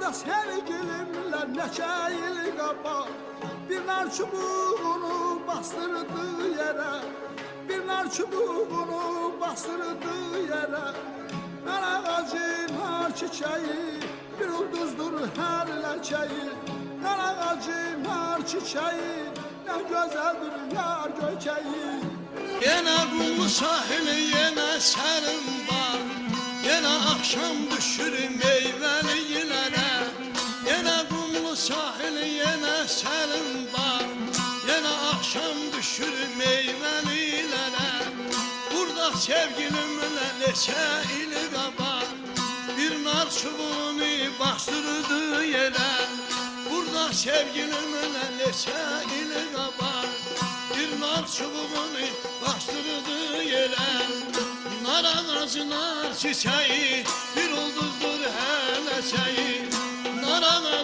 Burada sevgilimle neçə il qabaq bir nar çubuğunu bastırdı yere, bir nar çubuğunu bastırdı yere. Nar ağacı, nar çiçeği, bir ulduzdur her leçeği. Nar ağacı, nar çiçeği, ne güzeldir yar göçeği. Yine kumlu sahili, yine serin var. Yine akşam düşür meyvelilere. Yine kumlu sahili, yine serin var. Yine akşam düşür meyvelilere. Burada sevgilimle neçə il qabaq bir nar çubuğunu bastırdı yere. Burada sevgilimle neçə il qabaq bir nar çubuğunu bastırdı yere. Nar ağacı, nar çiçeği, bir ulduzdur her leçeği. Nar ağacı,